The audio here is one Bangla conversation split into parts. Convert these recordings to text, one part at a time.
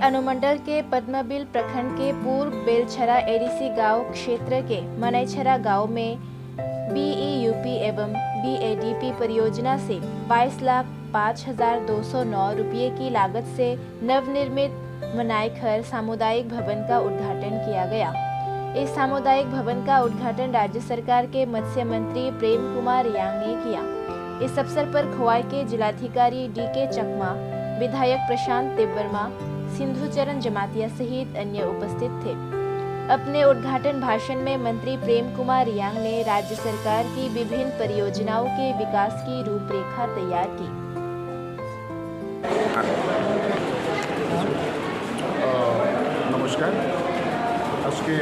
अनुमंडल के पद्मबिल प्रखंड के पूर्व बेलछरा एडीसी गांव क्षेत्र के मनईछरा गांव में बीईयूपी एवं बीएडीपी परियोजना से 22,05,209 रुपये की लागत से नवनिर्मित मनाईखर सामुदायिक भवन का उद्घाटन किया गया। इस सामुदायिक भवन का उद्घाटन राज्य सरकार के मत्स्य मंत्री प्रेम कुमार यांग ने किया। इस अवसर पर खोवाई के जिलाधिकारी डीके चकमा, विधायक प्रशांत तिब्बरमा, सिंधुचरण जमातिया सहित अन्य उपस्थित थे। अपने उद्घाटन भाषण में मंत्री प्रेम कुमार यांग ने राज्य सरकार की विभिन्न परियोजनाओं के विकास की रूपरेखा तैयार की। नमस्कार। आज के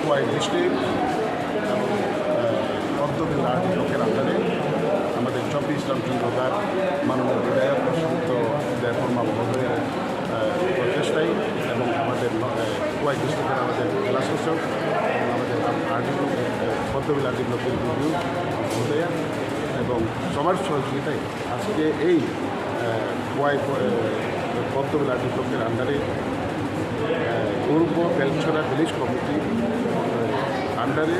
खोवाई डिस्ट्रिक्ट পদ্মবিল লোকের আন্ডারে আমাদের 24 রামচন্দ্র দার মাননীয় বিধায়ক প্রশান্ত দেববর্মা মহোদয়ের প্রচেষ্টায় এবং আমাদের খোয়াই ডিস্ট্রিক্টের আমাদের জেলা শাসক এবং আমাদের আরডিও পদ্মবিল আরডি ব্লকের বিডিও মহোদয়া এবং সবার সহযোগিতায় আজকে এই খোয়াই পদ্মবিল আরডি ব্লকের আন্ডারে পূর্ব বেলছড়া ভিলেজ কমিটি আন্ডারে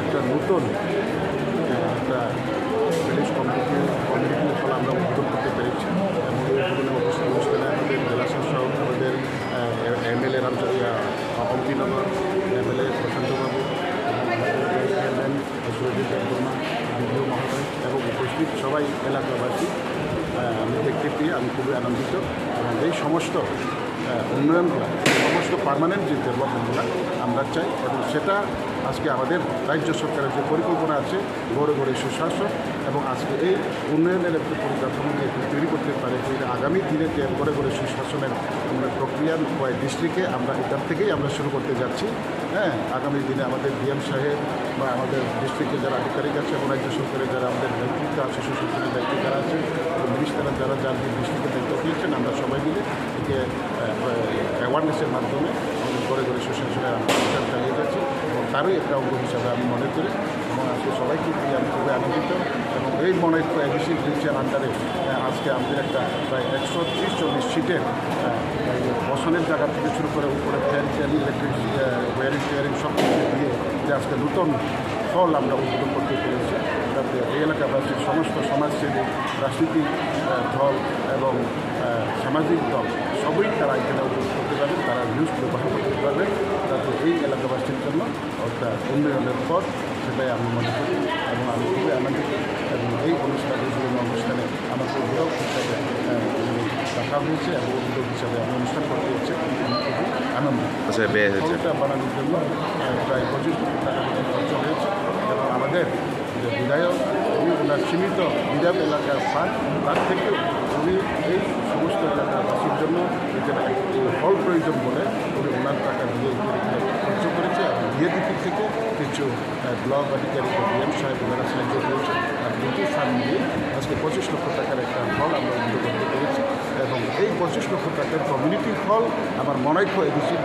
একটা নতুন একটা ভিলেজ কমিটির ফলে আমরা উদ্যোগ করতে পেরেছি এবং এই অনুষ্ঠানে আমাদের জেলা শাসক, আমাদের এমএলএ অম্পিনগর, এমএলএ প্রশান্তবাবু, চেয়ারম্যান সুরজিৎ দেববর্মা, বিডিও মহোদয় এবং উপস্থিত সবাই এলাকাবাসী আমি দেখতে পেয়ে আমি খুবই আনন্দিত। এবং এই সমস্ত উন্নয়নগুলো, সমস্ত পার্মানেন্ট যে ডেভেলপমেন্টগুলো আমরা চাই এবং সেটা আজকে আমাদের রাজ্য সরকারের যে পরিকল্পনা আছে গড়ে গড়ে সুশাসন এবং আজকে এই উন্নয়নের একটা পরিকাঠামোকে তৈরি করতে পারে যে আগামী দিনে যে গড়ে গড়ে সুশাসনের প্রক্রিয়া খোয়াই ডিস্ট্রিক্টে আমরা এটার থেকেই আমরা শুরু করতে যাচ্ছি। আগামী দিনে আমাদের ডিএম সাহেব বা আমাদের ডিস্ট্রিক্টের যারা আধিকারিক আছে এবং রাজ্য সরকারের যারা আমাদের নেতৃত্ব আছে, সুশাসনের দায়িত্ব যারা আছে এবং মিনিস্টাররা যারা যার ডিস্ট্রিক্টের দায়িত্ব দিয়েছেন, আমরা সবাই মিলে একে অ্যাওয়ারনেসের মাধ্যমে গড়ে গড়ে সুশাসনের আমরা বিচার চালিয়ে যাচ্ছি এবং তারই একটা অঙ্গ হিসাবে আমি মনে করি এবং আজকে সবাইকে দিয়ে আমি খুবই আনন্দিত। এবং এই মনে এডিসি ব্রিজের আন্ডারে আজকে আমাদের একটা প্রায় 130-140 সিটের বসনের জায়গা থেকে শুরু করে উপরে ফ্যান টেয়ারিং, ইলেকট্রিক ওয়ারিং টেয়ারিং সব কিছু দিয়ে যে আজকে নতুন ফল আমরা উদ্বোধন করতে পেরেছি। যাতে এই এলাকাবাসীর সমস্ত সমাজসেবী, রাজনীতিক দল এবং সামাজিক দল সবই তারা এখানে উপভোগ করতে পারবেন, তারা নিউজ ব্যবহার করতে পারবেন, যাতে এই এলাকাবাসীর জন্য একটা উন্নয়নের পথ সেটাই আমি মনে করি এবং আমি খুবই আনন্দিত। এবং এই অনুষ্ঠানে আমাকে উদ্যোগ হিসাবে রাখা হয়েছে এবং উদ্যোগ হিসাবে আমি অনুষ্ঠান করতে হচ্ছে, আমি খুবই আনন্দিত। ফলটা বানানোর জন্য প্রায় 25 কোটি টাকা খরচ হয়েছে এবং আমাদের যে বিধায়ক উনি ওনার সীমিত বিধায়ক এলাকার ফান্ড তার থেকেও উনি এই সমস্ত এলাকাবাসীর জন্য এখানে ফল প্রয়োজন বলে উনি ওনার টাকা দিয়ে খরচ করেছে এবং বিএডিপি থেকে কিছু ব্লক আধিকারিক ডিএম সাহেব ওনারা সাহায্য করেছে আর দুটি ফান্ড দিয়ে আজকে 25 লক্ষ টাকার একটা ফল আমরা উদ্যোগ করতে পেরেছি এবং এই 25 লক্ষ টাকার কমিউনিটি ফল আমার মনে হয় এডিসি